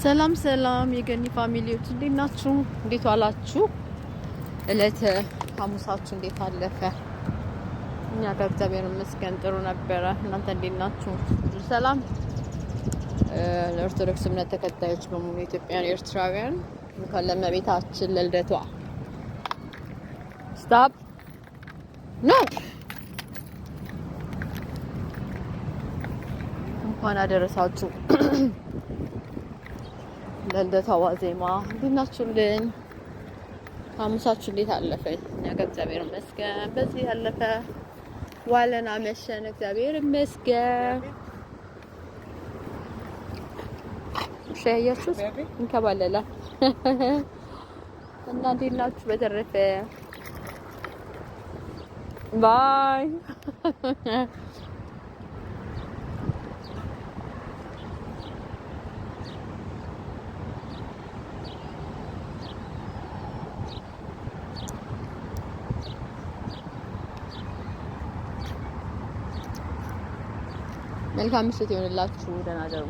ሰላም ሰላም የገኒ ፋሚሊዎች እንዴት ናችሁ? እንዴት ዋላችሁ? እለተ ሐሙሳችሁ እንዴት አለፈ? እኛ ጋር እግዚአብሔር ይመስገን ጥሩ ነበረ። እናንተ እንዴት ናችሁ? ሰላም ለኦርቶዶክስ እምነት ተከታዮች በሙሉ ኢትዮጵያውያን፣ ኤርትራውያን እንኳን ለእመቤታችን ለልደቷ ስታፕ ኖ እንኳን አደረሳችሁ። ለልደቷ ዋዜማ እንዴት ናችሁልኝ? ሐሙሳችሁ እንዴት አለፈ? እኛ ጋር እግዚአብሔር ይመስገን በዚህ ያለፈ ዋለን አመሸን። እግዚአብሔር ይመስገን። ሸያችሁ እንከባለላ እና እንዴት ናችሁ? በተረፈ ባይ መልካም ምሽት ይሆንላችሁ። ደህና ደሩ።